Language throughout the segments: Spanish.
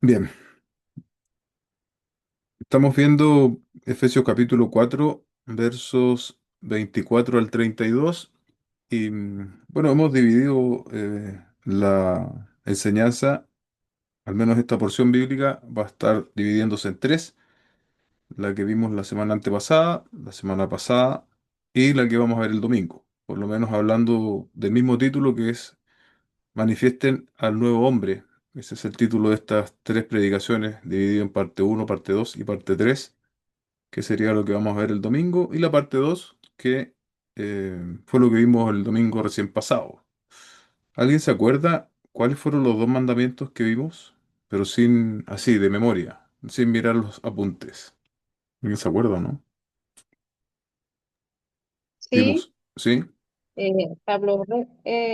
Bien, estamos viendo Efesios capítulo 4, versos 24 al 32. Bueno, hemos dividido la enseñanza, al menos esta porción bíblica, va a estar dividiéndose en tres: la que vimos la semana antepasada, la semana pasada y la que vamos a ver el domingo. Por lo menos hablando del mismo título, que es Manifiesten al nuevo hombre. Ese es el título de estas tres predicaciones, dividido en parte uno, parte 2 y parte 3, que sería lo que vamos a ver el domingo, y la parte 2 que fue lo que vimos el domingo recién pasado. ¿Alguien se acuerda cuáles fueron los dos mandamientos que vimos? Pero sin, así, de memoria, sin mirar los apuntes. ¿Alguien se acuerda, no? Sí, Vimos, ¿sí? habló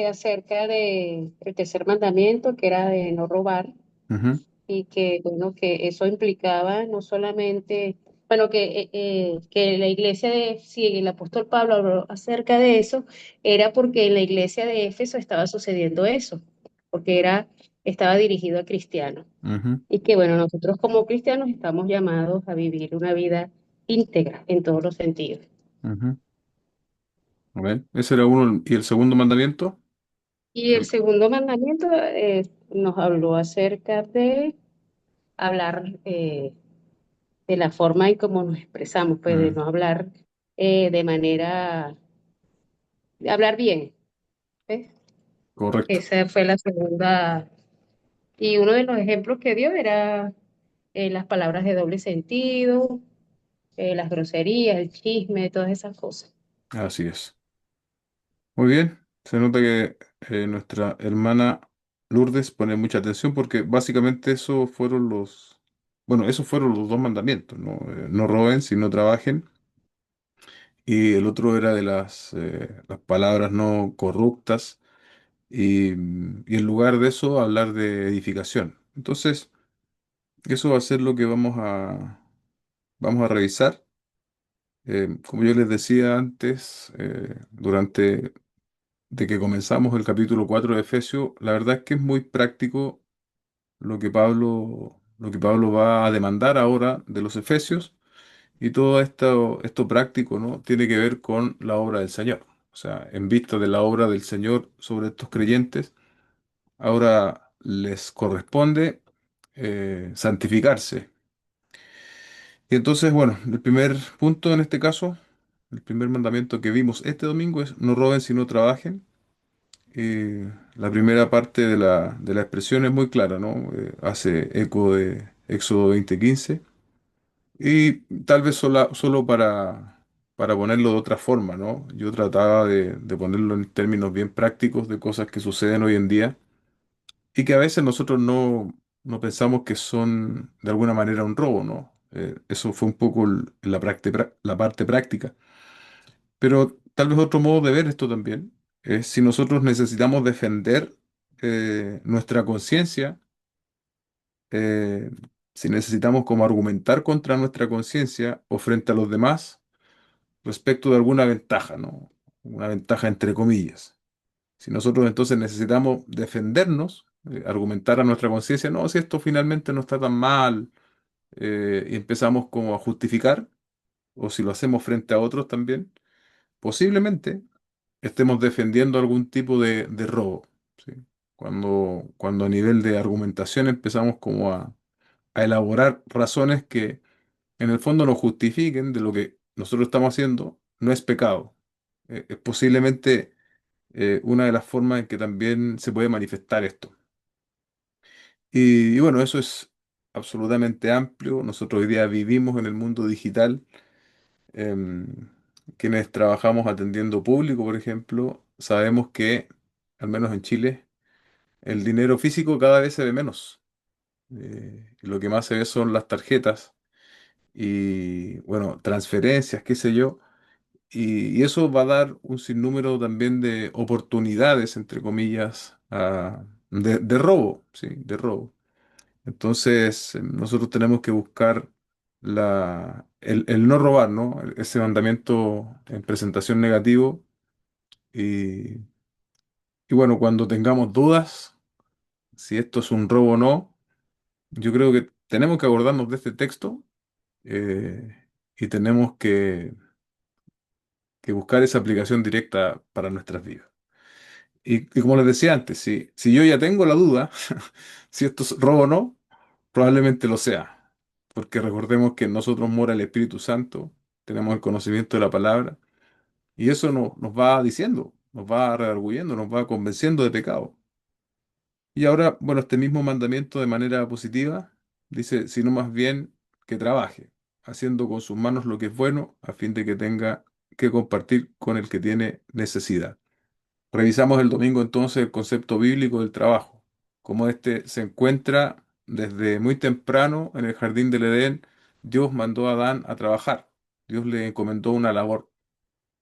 acerca de el tercer mandamiento, que era de no robar, Ujú, y que, bueno, que eso implicaba no solamente, bueno, que la iglesia si el apóstol Pablo habló acerca de eso, era porque en la iglesia de Éfeso estaba sucediendo eso, porque estaba dirigido a cristianos. ujú, Y que, bueno, nosotros como cristianos estamos llamados a vivir una vida íntegra en todos los sentidos. ujú. A ver, ese era uno. ¿Y el segundo mandamiento? Y el segundo mandamiento nos habló acerca de hablar de la forma en cómo nos expresamos, pues de Mm, no hablar de manera, de hablar bien, ¿ves? correcto. Esa fue la segunda. Y uno de los ejemplos que dio era las palabras de doble sentido, las groserías, el chisme, todas esas cosas. Así es. Muy bien. Se nota que nuestra hermana Lourdes pone mucha atención porque básicamente esos fueron los dos mandamientos, ¿no? No roben, sino trabajen. Y el otro era de las palabras no corruptas. Y en lugar de eso, hablar de edificación. Entonces, eso va a ser lo que vamos a revisar. Como yo les decía antes, durante de que comenzamos el capítulo 4 de Efesios, la verdad es que es muy práctico lo que Pablo va a demandar ahora de los Efesios, y todo esto práctico, ¿no? Tiene que ver con la obra del Señor. O sea, en vista de la obra del Señor sobre estos creyentes, ahora les corresponde santificarse. Y entonces, bueno, el primer punto en este caso, el primer mandamiento que vimos este domingo es: no roben sino trabajen. La primera parte de la expresión es muy clara, ¿no? Hace eco de Éxodo 20:15. Y tal vez solo para ponerlo de otra forma, ¿no? Yo trataba de ponerlo en términos bien prácticos de cosas que suceden hoy en día y que a veces nosotros no pensamos que son de alguna manera un robo, ¿no? Eso fue un poco la parte práctica. Pero tal vez otro modo de ver esto también es si nosotros necesitamos defender nuestra conciencia, eh, si necesitamos como argumentar contra nuestra conciencia o frente a los demás respecto de alguna ventaja, ¿no? Una ventaja entre comillas. Si nosotros entonces necesitamos defendernos, argumentar a nuestra conciencia, no, si esto finalmente no está tan mal, y empezamos como a justificar, o si lo hacemos frente a otros también, posiblemente estemos defendiendo algún tipo de robo, ¿sí? Cuando a nivel de argumentación empezamos como a elaborar razones que en el fondo nos justifiquen de lo que nosotros estamos haciendo, no es pecado. Es posiblemente una de las formas en que también se puede manifestar esto. Y bueno, eso es absolutamente amplio. Nosotros hoy día vivimos en el mundo digital. Em, Quienes trabajamos atendiendo público, por ejemplo, sabemos que, al menos en Chile, el dinero físico cada vez se ve menos. Lo que más se ve son las tarjetas y, bueno, transferencias, qué sé yo. Y eso va a dar un sinnúmero también de oportunidades, entre comillas, de robo, ¿sí? De robo. Entonces, nosotros tenemos que buscar el no robar, ¿no? Ese mandamiento en presentación negativo. Y, y bueno, cuando tengamos dudas si esto es un robo o no, Yo creo que tenemos que acordarnos de este texto y tenemos que buscar esa aplicación directa para nuestras vidas. Y como les decía antes, si yo ya tengo la duda si esto es robo o no, probablemente lo sea. Porque recordemos que en nosotros mora el Espíritu Santo, tenemos el conocimiento de la palabra, y eso nos va diciendo, nos va redarguyendo, nos va convenciendo de pecado. Y ahora, bueno, este mismo mandamiento de manera positiva dice, sino más bien que trabaje, haciendo con sus manos lo que es bueno, a fin de que tenga que compartir con el que tiene necesidad. Revisamos el domingo entonces el concepto bíblico del trabajo, cómo este se encuentra desde muy temprano en el jardín del Edén. Dios mandó a Adán a trabajar, Dios le encomendó una labor.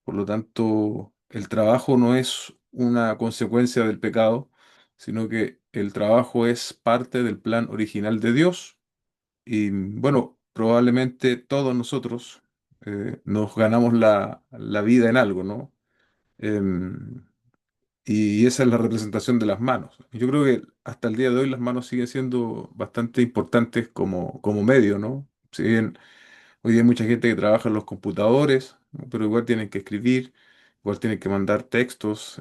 Por lo tanto, el trabajo no es una consecuencia del pecado, sino que el trabajo es parte del plan original de Dios. Y bueno, probablemente todos nosotros nos ganamos la vida en algo, ¿no? Em, y esa es la representación de las manos. Yo creo que hasta el día de hoy las manos siguen siendo bastante importantes como medio, ¿no? Si bien hoy día hay mucha gente que trabaja en los computadores, ¿no? Pero igual tienen que escribir, igual tienen que mandar textos,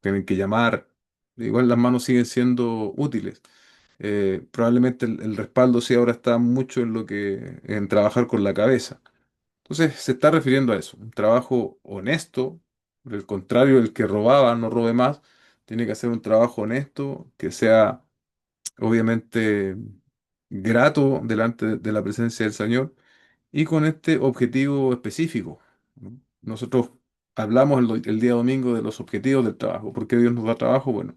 tienen que llamar, igual las manos siguen siendo útiles. Probablemente el respaldo sí ahora está mucho en en trabajar con la cabeza. Entonces se está refiriendo a eso, un trabajo honesto, por el contrario, el que robaba no robe más, tiene que hacer un trabajo honesto, que sea obviamente grato delante de la presencia del Señor y con este objetivo específico, ¿no? Nosotros hablamos el día domingo de los objetivos del trabajo. ¿Por qué Dios nos da trabajo? Bueno,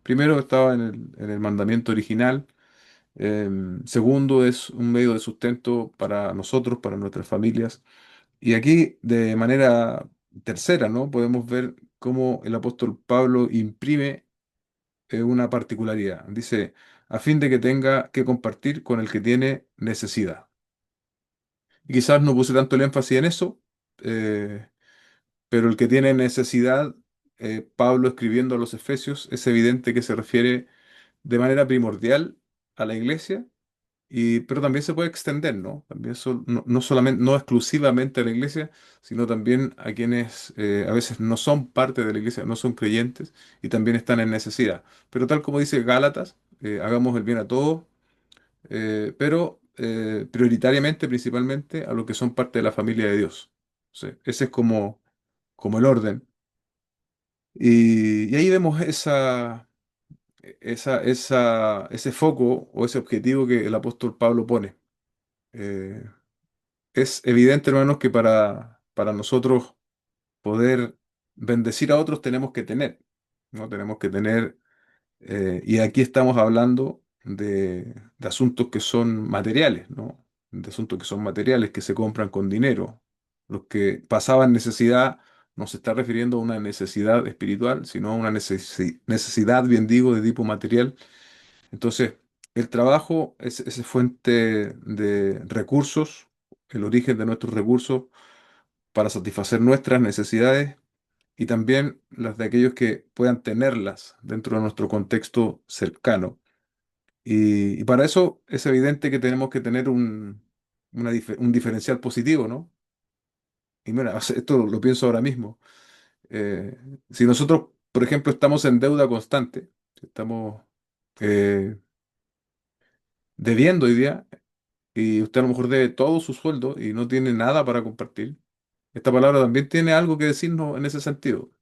primero estaba en el mandamiento original. Segundo, es un medio de sustento para nosotros, para nuestras familias. Y aquí, de manera tercera, ¿no? Podemos ver cómo el apóstol Pablo imprime una particularidad. Dice, a fin de que tenga que compartir con el que tiene necesidad. Y quizás no puse tanto el énfasis en eso, eh, pero el que tiene necesidad, Pablo escribiendo a los Efesios, es evidente que se refiere de manera primordial a la iglesia, pero también se puede extender, ¿no? También no solamente, no exclusivamente a la iglesia, sino también a quienes a veces no son parte de la iglesia, no son creyentes y también están en necesidad. Pero tal como dice Gálatas, hagamos el bien a todos, pero prioritariamente, principalmente, a los que son parte de la familia de Dios. Sí, ese es como el orden. Y ahí vemos ese foco o ese objetivo que el apóstol Pablo pone. Eh, es evidente, hermanos, que para nosotros poder bendecir a otros tenemos que tener, ¿no? Tenemos que tener, y aquí estamos hablando de asuntos que son materiales, ¿no? De asuntos que son materiales, que se compran con dinero. Los que pasaban necesidad no se está refiriendo a una necesidad espiritual, sino a una necesidad, bien digo, de tipo material. Entonces, el trabajo es esa fuente de recursos, el origen de nuestros recursos para satisfacer nuestras necesidades y también las de aquellos que puedan tenerlas dentro de nuestro contexto cercano. Y para eso es evidente que tenemos que tener un diferencial positivo, ¿no? Y mira, o sea, esto lo pienso ahora mismo. Eh, si nosotros, por ejemplo, estamos en deuda constante, estamos eh, debiendo hoy día, y usted a lo mejor debe todo su sueldo y no tiene nada para compartir, esta palabra también tiene algo que decirnos en ese sentido,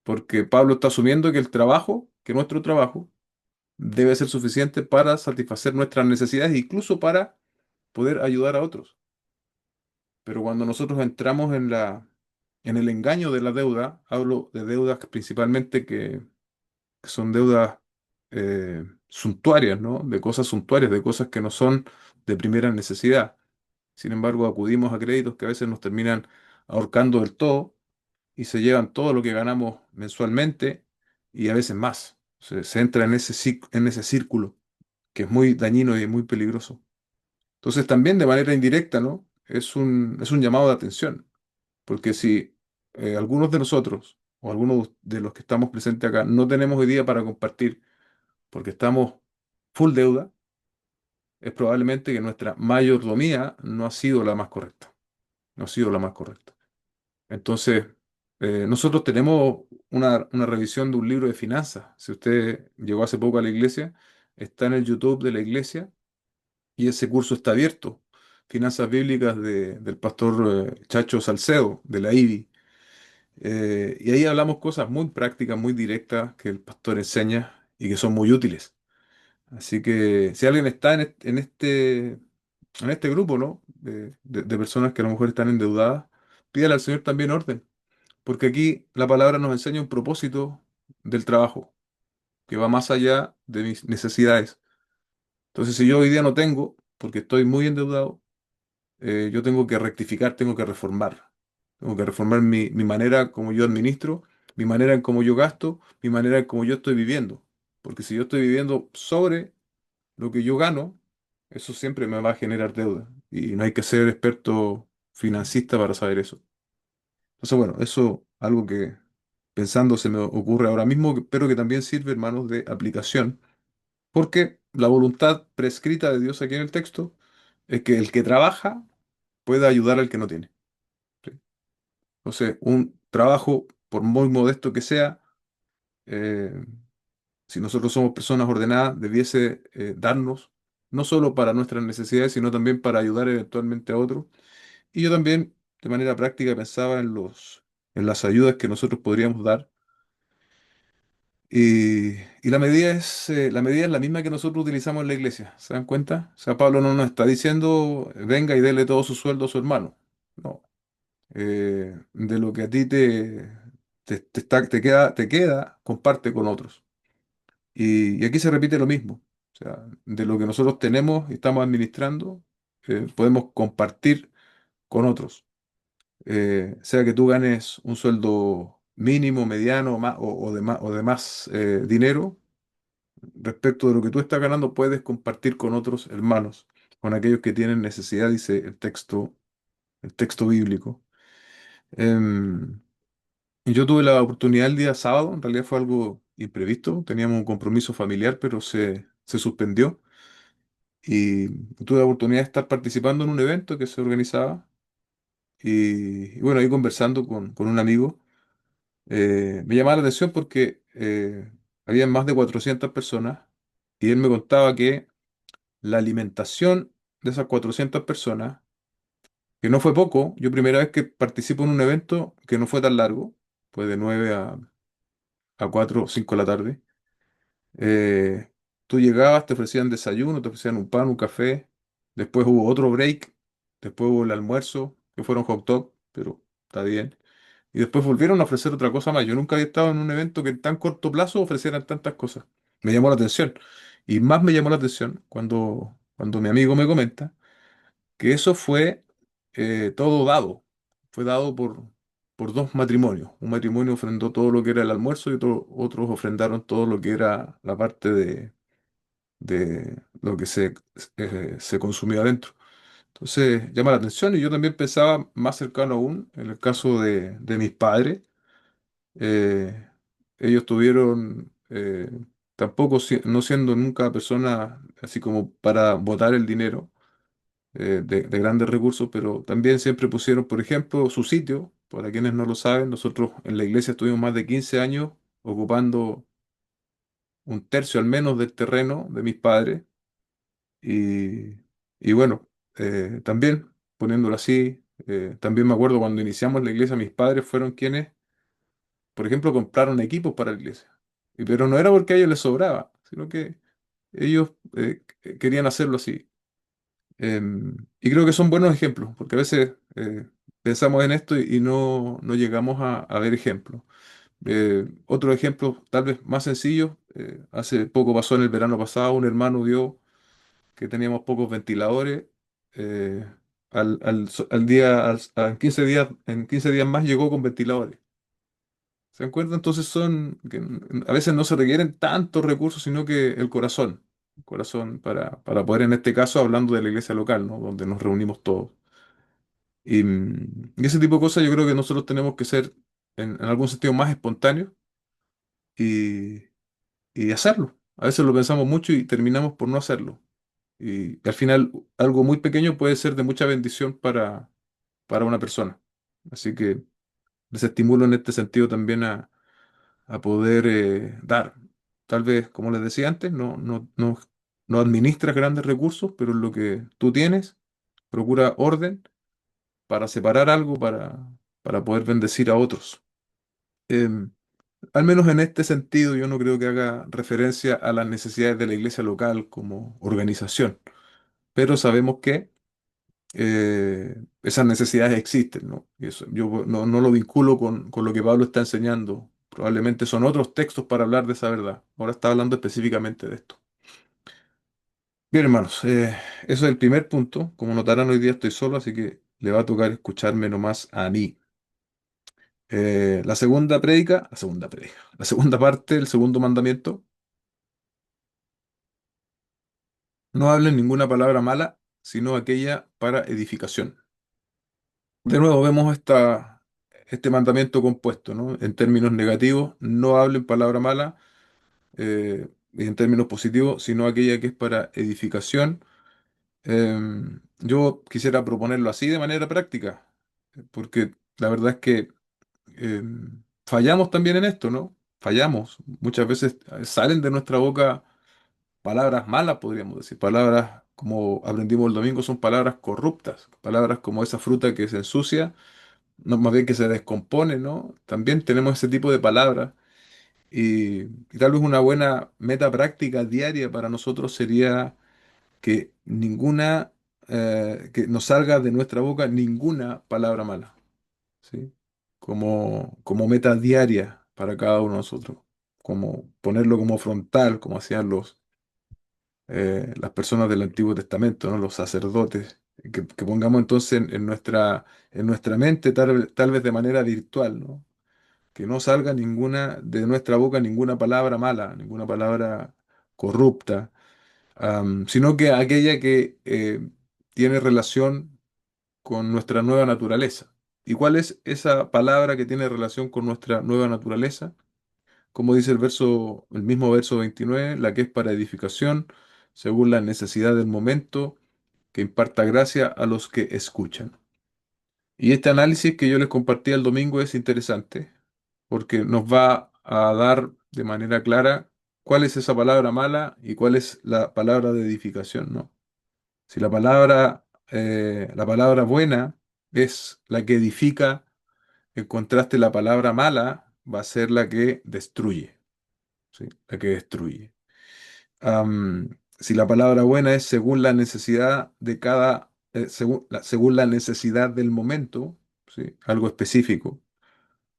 porque Pablo está asumiendo que el trabajo, que nuestro trabajo, debe ser suficiente para satisfacer nuestras necesidades, incluso para poder ayudar a otros. Pero cuando nosotros entramos en el engaño de la deuda, hablo de deudas principalmente que son deudas suntuarias, ¿no? De cosas suntuarias, de cosas que no son de primera necesidad. Sin embargo, acudimos a créditos que a veces nos terminan ahorcando del todo y se llevan todo lo que ganamos mensualmente y a veces más. Se entra en en ese círculo que es muy dañino y muy peligroso. Entonces también de manera indirecta, ¿no? Es un llamado de atención, porque si algunos de nosotros o algunos de los que estamos presentes acá no tenemos hoy día para compartir porque estamos full deuda, es probablemente que nuestra mayordomía no ha sido la más correcta, no ha sido la más correcta. Entonces, nosotros tenemos una revisión de un libro de finanzas. Si usted llegó hace poco a la iglesia, está en el YouTube de la iglesia y ese curso está abierto. Finanzas bíblicas del pastor Chacho Salcedo, de la IBI. Y ahí hablamos cosas muy prácticas, muy directas que el pastor enseña y que son muy útiles. Así que si alguien está en este grupo, ¿no? De personas que a lo mejor están endeudadas, pídale al Señor también orden, porque aquí la palabra nos enseña un propósito del trabajo que va más allá de mis necesidades. Entonces, si yo hoy día no tengo, porque estoy muy endeudado, yo tengo que rectificar, tengo que reformar. Tengo que reformar mi manera como yo administro, mi manera en cómo yo gasto, mi manera en cómo yo estoy viviendo. Porque si yo estoy viviendo sobre lo que yo gano, eso siempre me va a generar deuda. Y no hay que ser experto financista para saber eso. Entonces, bueno, eso algo que pensando se me ocurre ahora mismo, pero que también sirve, hermanos, de aplicación, porque la voluntad prescrita de Dios aquí en el texto es que el que trabaja pueda ayudar al que no tiene. ¿Sí? Entonces, un trabajo, por muy modesto que sea, eh, si nosotros somos personas ordenadas, debiese darnos, no solo para nuestras necesidades, sino también para ayudar eventualmente a otros. Y yo también, de manera práctica, pensaba en las ayudas que nosotros podríamos dar. Y la medida es la misma que nosotros utilizamos en la iglesia. ¿Se dan cuenta? O sea, Pablo no nos está diciendo, venga y dele todo su sueldo a su hermano. No. De lo que a ti te queda, comparte con otros. Y aquí se repite lo mismo. O sea, de lo que nosotros tenemos y estamos administrando, podemos compartir con otros. Sea que tú ganes un sueldo mínimo, mediano o de más dinero, respecto de lo que tú estás ganando, puedes compartir con otros hermanos, con aquellos que tienen necesidad, dice el texto bíblico. Em, y yo tuve la oportunidad el día sábado, en realidad fue algo imprevisto, teníamos un compromiso familiar, pero se suspendió. Y tuve la oportunidad de estar participando en un evento que se organizaba. Y bueno, ahí conversando con un amigo, me llamaba la atención porque había más de 400 personas y él me contaba que la alimentación de esas 400 personas, que no fue poco, yo primera vez que participo en un evento que no fue tan largo, fue de 9 a 4 o 5 de la tarde. Tú llegabas, te ofrecían desayuno, te ofrecían un pan, un café, después hubo otro break, después hubo el almuerzo, que fueron hot dog, pero está bien. Y después volvieron a ofrecer otra cosa más. Yo nunca había estado en un evento que en tan corto plazo ofrecieran tantas cosas. Me llamó la atención. Y más me llamó la atención cuando mi amigo me comenta que eso fue todo dado. Fue dado por dos matrimonios. Un matrimonio ofrendó todo lo que era el almuerzo y otros ofrendaron todo lo que era la parte de lo que se consumió adentro. Entonces llama la atención y yo también pensaba más cercano aún en el caso de mis padres. eh, Ellos tuvieron, tampoco no siendo nunca personas así como para botar el dinero de grandes recursos, pero también siempre pusieron, por ejemplo, su sitio. Para quienes no lo saben, nosotros en la iglesia estuvimos más de 15 años ocupando un tercio al menos del terreno de mis padres. Y, y bueno, también poniéndolo así, también me acuerdo cuando iniciamos la iglesia, mis padres fueron quienes, por ejemplo, compraron equipos para la iglesia. Pero no era porque a ellos les sobraba, sino que ellos querían hacerlo así. Y creo que son buenos ejemplos, porque a veces pensamos en esto y no llegamos a ver ejemplos. Otro ejemplo, tal vez más sencillo, hace poco pasó en el verano pasado, un hermano vio que teníamos pocos ventiladores. eh, al día, en 15 días, en 15 días más llegó con ventiladores. ¿Se dan cuenta? Entonces son, que a veces no se requieren tantos recursos, sino que el corazón para poder, en este caso, hablando de la iglesia local, ¿no? Donde nos reunimos todos. Y ese tipo de cosas yo creo que nosotros tenemos que ser, en algún sentido, más espontáneos y, y hacerlo. A veces lo pensamos mucho y terminamos por no hacerlo. Y al final algo muy pequeño puede ser de mucha bendición para una persona. Así que les estimulo en este sentido también a poder dar. Tal vez, como les decía antes, no administras grandes recursos, pero en lo que tú tienes, procura orden para separar algo para poder bendecir a otros. Em, Al menos en este sentido, yo no creo que haga referencia a las necesidades de la iglesia local como organización, pero sabemos que esas necesidades existen, ¿no? Y eso, yo no lo vinculo con lo que Pablo está enseñando. Probablemente son otros textos para hablar de esa verdad. Ahora está hablando específicamente de esto. Bien, hermanos, eso es el primer punto. Como notarán, hoy día estoy solo, así que le va a tocar escucharme nomás a mí. La segunda parte, el segundo mandamiento, no hablen ninguna palabra mala, sino aquella para edificación. De nuevo vemos este mandamiento compuesto, ¿no? En términos negativos, no hablen palabra mala, y en términos positivos, sino aquella que es para edificación. Yo quisiera proponerlo así de manera práctica, porque la verdad es que fallamos también en esto, ¿no? Fallamos. Muchas veces salen de nuestra boca palabras malas, podríamos decir. Palabras, como aprendimos el domingo, son palabras corruptas. Palabras como esa fruta que se ensucia, no, más bien que se descompone, ¿no? También tenemos ese tipo de palabras. Y tal vez una buena meta práctica diaria para nosotros sería que que nos salga de nuestra boca ninguna palabra mala, ¿sí? Como meta diaria para cada uno de nosotros, como ponerlo como frontal, como hacían las personas del Antiguo Testamento, ¿no? Los sacerdotes, que pongamos entonces en nuestra mente, tal vez de manera virtual, ¿no? Que no salga de nuestra boca ninguna palabra mala, ninguna palabra corrupta, sino que aquella que tiene relación con nuestra nueva naturaleza. ¿Y cuál es esa palabra que tiene relación con nuestra nueva naturaleza? Como dice el mismo verso 29, la que es para edificación, según la necesidad del momento, que imparta gracia a los que escuchan. Y este análisis que yo les compartí el domingo es interesante, porque nos va a dar de manera clara cuál es esa palabra mala y cuál es la palabra de edificación, ¿no? Si la palabra buena es la que edifica, en contraste la palabra mala va a ser la que destruye, ¿sí? La que destruye. Si la palabra buena es según la necesidad de según la necesidad del momento, ¿sí? Algo específico,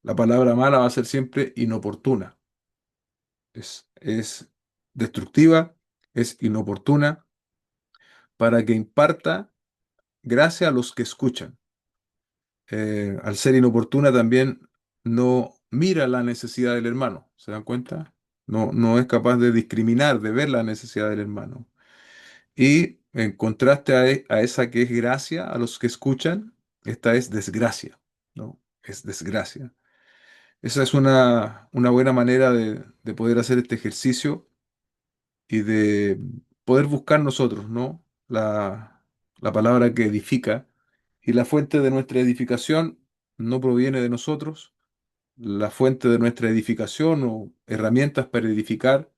la palabra mala va a ser siempre inoportuna, es destructiva, es inoportuna para que imparta gracia a los que escuchan. Al ser inoportuna también no mira la necesidad del hermano, ¿se dan cuenta? No es capaz de discriminar, de ver la necesidad del hermano. Y en contraste a esa que es gracia a los que escuchan, esta es desgracia, ¿no? Es desgracia. Esa es una buena manera de poder hacer este ejercicio y de poder buscar nosotros, ¿no? La palabra que edifica. Y la fuente de nuestra edificación no proviene de nosotros. La fuente de nuestra edificación o herramientas para edificar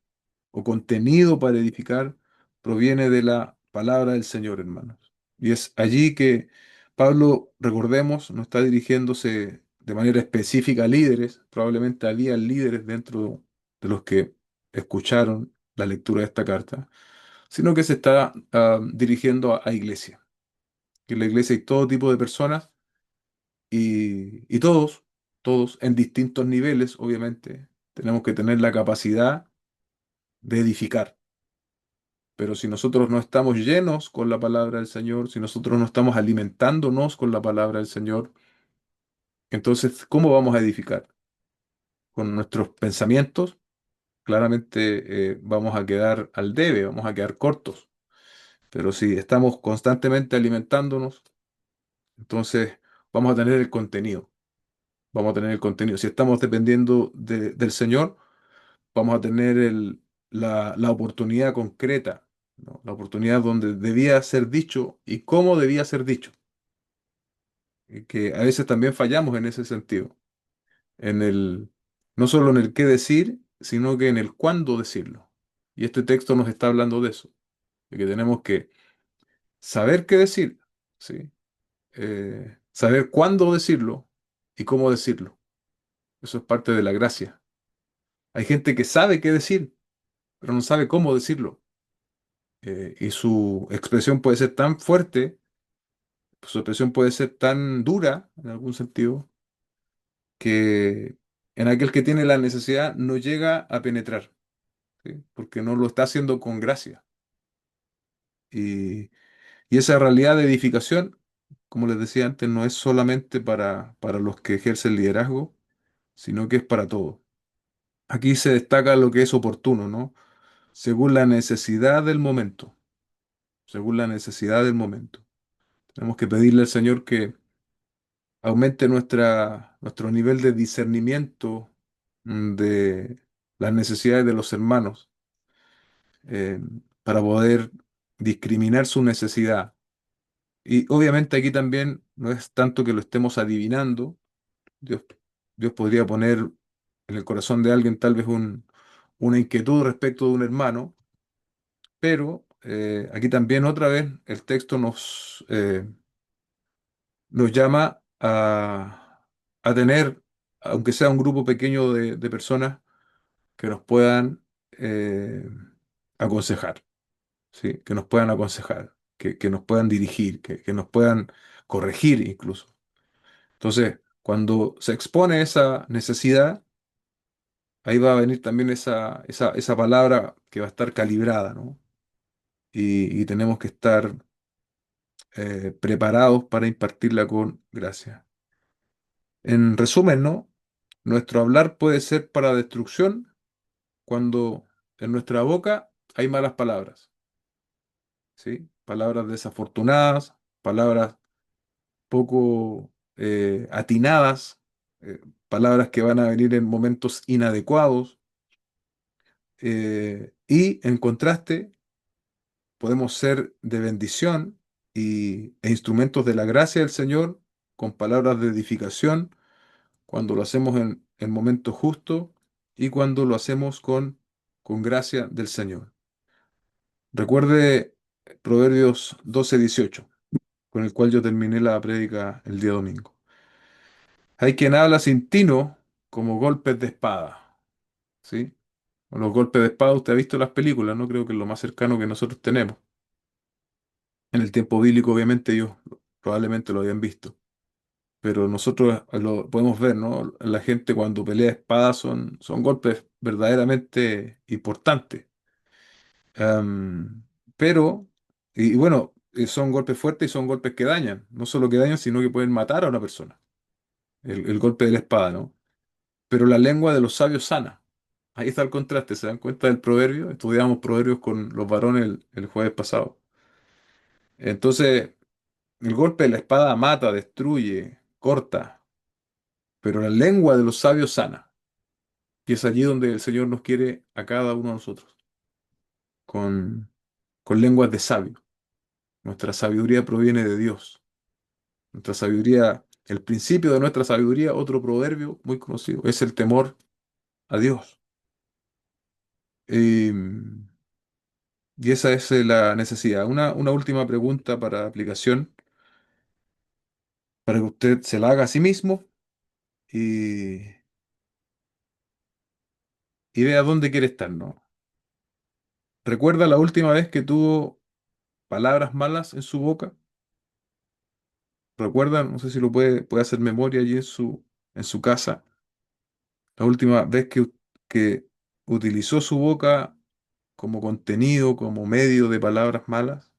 o contenido para edificar proviene de la palabra del Señor, hermanos. Y es allí que Pablo, recordemos, no está dirigiéndose de manera específica a líderes, probablemente había líderes dentro de los que escucharon la lectura de esta carta, sino que se está dirigiendo a iglesia. Que en la iglesia hay todo tipo de personas y todos en distintos niveles, obviamente, tenemos que tener la capacidad de edificar. Pero si nosotros no estamos llenos con la palabra del Señor, si nosotros no estamos alimentándonos con la palabra del Señor, entonces, ¿cómo vamos a edificar? Con nuestros pensamientos, claramente vamos a quedar al debe, vamos a quedar cortos. Pero si estamos constantemente alimentándonos, entonces vamos a tener el contenido. Vamos a tener el contenido. Si estamos dependiendo del Señor, vamos a tener la oportunidad concreta ¿no? La oportunidad donde debía ser dicho y cómo debía ser dicho. Y que a veces también fallamos en ese sentido, en el, no solo en el qué decir, sino que en el cuándo decirlo. Y este texto nos está hablando de eso, de que tenemos que saber qué decir, ¿sí? Saber cuándo decirlo y cómo decirlo. Eso es parte de la gracia. Hay gente que sabe qué decir, pero no sabe cómo decirlo. Y su expresión puede ser tan fuerte, su expresión puede ser tan dura, en algún sentido, que en aquel que tiene la necesidad no llega a penetrar, ¿sí? Porque no lo está haciendo con gracia. Y, y esa realidad de edificación, como les decía antes, no es solamente para los que ejercen liderazgo, sino que es para todos. Aquí se destaca lo que es oportuno, ¿no? Según la necesidad del momento, según la necesidad del momento. Tenemos que pedirle al Señor que aumente nuestro nivel de discernimiento de las necesidades de los hermanos, eh, para poder discriminar su necesidad. Y obviamente aquí también no es tanto que lo estemos adivinando. Dios, Dios podría poner en el corazón de alguien tal vez una inquietud respecto de un hermano, pero aquí también otra vez el texto nos llama a tener, aunque sea un grupo pequeño de personas, que nos puedan aconsejar, ¿sí? Que nos puedan aconsejar, que nos puedan dirigir, que nos puedan corregir incluso. Entonces, cuando se expone esa necesidad, ahí va a venir también esa palabra que va a estar calibrada, ¿no? Y tenemos que estar preparados para impartirla con gracia. En resumen, ¿no? Nuestro hablar puede ser para destrucción cuando en nuestra boca hay malas palabras, ¿sí? Palabras desafortunadas, palabras poco atinadas, palabras que van a venir en momentos inadecuados. Y en contraste, podemos ser de bendición e instrumentos de la gracia del Señor con palabras de edificación cuando lo hacemos en momentos justos y cuando lo hacemos con gracia del Señor. Recuerde Proverbios 12:18, con el cual yo terminé la prédica el día domingo. Hay quien habla sin tino como golpes de espada, ¿sí? Los golpes de espada, usted ha visto las películas, ¿no? Creo que es lo más cercano que nosotros tenemos. En el tiempo bíblico, obviamente, ellos probablemente lo habían visto. Pero nosotros lo podemos ver, ¿no? La gente cuando pelea espadas son golpes verdaderamente importantes. Am, pero, y bueno, son golpes fuertes y son golpes que dañan. No solo que dañan, sino que pueden matar a una persona. El golpe de la espada, ¿no? Pero la lengua de los sabios sana. Ahí está el contraste, ¿se dan cuenta del proverbio? Estudiamos proverbios con los varones el jueves pasado. Entonces, el golpe de la espada mata, destruye, corta, pero la lengua de los sabios sana. Y es allí donde el Señor nos quiere a cada uno de nosotros, con, con lenguas de sabio. Nuestra sabiduría proviene de Dios. Nuestra sabiduría, el principio de nuestra sabiduría, otro proverbio muy conocido, es el temor a Dios. Y, y esa es la necesidad. Una última pregunta para aplicación, para que usted se la haga a sí mismo y, y vea dónde quiere estar, ¿no? ¿Recuerda la última vez que tuvo palabras malas en su boca? ¿Recuerda? No sé si lo puede hacer memoria allí en su casa. La última vez que utilizó su boca como contenido, como medio de palabras malas.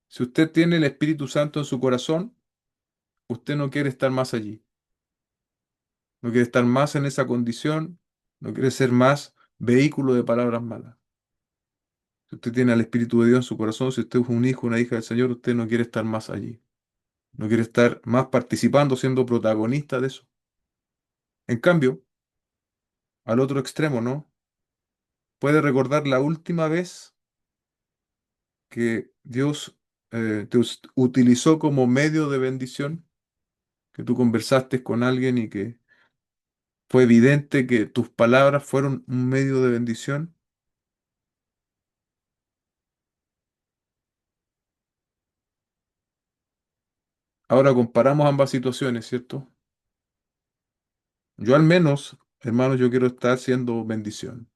Si usted tiene el Espíritu Santo en su corazón, usted no quiere estar más allí. No quiere estar más en esa condición. No quiere ser más vehículo de palabras malas. Si usted tiene al Espíritu de Dios en su corazón, si usted es un hijo, una hija del Señor, usted no quiere estar más allí. No quiere estar más participando, siendo protagonista de eso. En cambio, al otro extremo, ¿no? ¿Puedes recordar la última vez que Dios utilizó como medio de bendición? Que tú conversaste con alguien y que fue evidente que tus palabras fueron un medio de bendición. Ahora comparamos ambas situaciones, ¿cierto? Yo al menos, hermanos, yo quiero estar siendo bendición.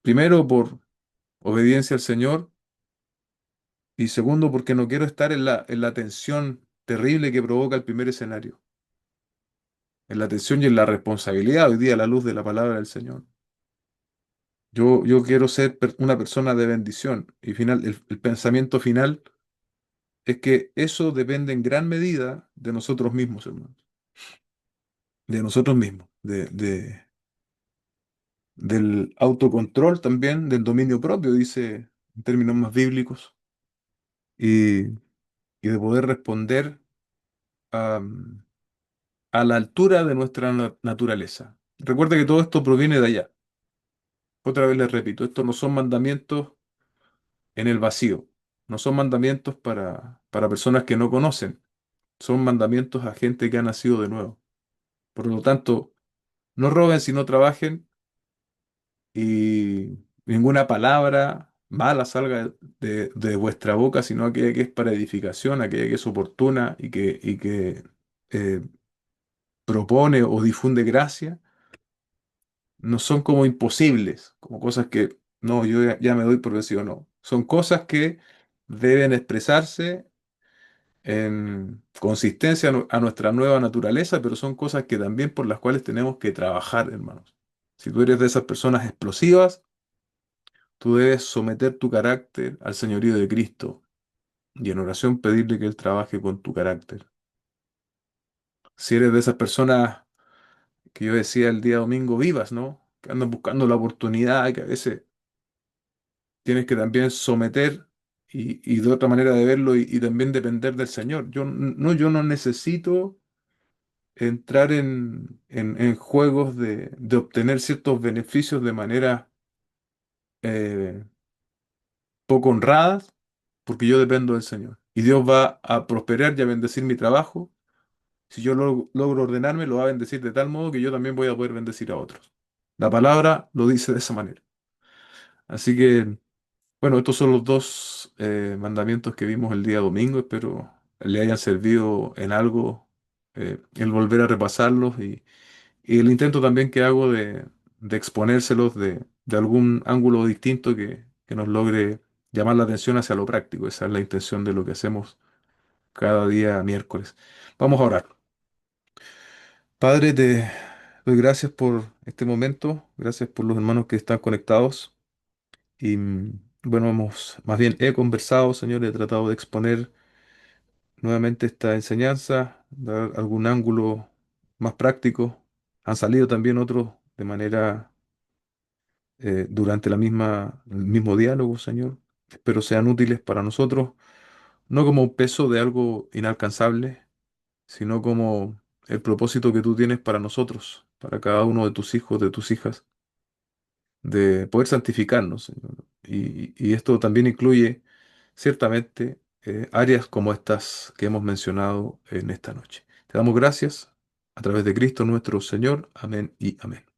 Primero por obediencia al Señor y segundo porque no quiero estar en la tensión terrible que provoca el primer escenario. En la tensión y en la responsabilidad hoy día a la luz de la palabra del Señor. Yo quiero ser una persona de bendición y el pensamiento final es que eso depende en gran medida de nosotros mismos, hermanos. De nosotros mismos, del autocontrol también, del dominio propio, dice en términos más bíblicos, y, y de poder responder a, a la altura de nuestra naturaleza. Recuerda que todo esto proviene de allá. Otra vez les repito, estos no son mandamientos en el vacío, no son mandamientos para personas que no conocen, son mandamientos a gente que ha nacido de nuevo. Por lo tanto, no roben si no trabajen y ninguna palabra mala salga de vuestra boca, sino aquella que es para edificación, aquella que es oportuna y que eh, propone o difunde gracia. No son como imposibles, como cosas que, no, yo ya me doy por vencido, no. Son cosas que deben expresarse en consistencia a nuestra nueva naturaleza, pero son cosas que también por las cuales tenemos que trabajar, hermanos. Si tú eres de esas personas explosivas, tú debes someter tu carácter al señorío de Cristo y en oración pedirle que Él trabaje con tu carácter. Si eres de esas personas que yo decía el día domingo vivas, ¿no? Que andan buscando la oportunidad, que a veces tienes que también someter y de otra manera de verlo y también depender del Señor. Yo no necesito entrar en juegos de obtener ciertos beneficios de manera eh, poco honradas, porque yo dependo del Señor. Y Dios va a prosperar y a bendecir mi trabajo. Si yo logro ordenarme, lo va a bendecir de tal modo que yo también voy a poder bendecir a otros. La palabra lo dice de esa manera. Así que, bueno, estos son los dos mandamientos que vimos el día domingo. Espero le hayan servido en algo el volver a repasarlos y el intento también que hago de exponérselos de algún ángulo distinto que nos logre llamar la atención hacia lo práctico. Esa es la intención de lo que hacemos cada día miércoles. Vamos a orar. Padre, te doy gracias por este momento, gracias por los hermanos que están conectados. Y bueno, más bien he conversado, Señor, he tratado de exponer nuevamente esta enseñanza, dar algún ángulo más práctico. Han salido también otros de manera durante el mismo diálogo, Señor. Espero sean útiles para nosotros, no como un peso de algo inalcanzable, sino como el propósito que tú tienes para nosotros, para cada uno de tus hijos, de tus hijas, de poder santificarnos, Señor. Y esto también incluye ciertamente áreas como estas que hemos mencionado en esta noche. Te damos gracias a través de Cristo nuestro Señor. Amén y amén.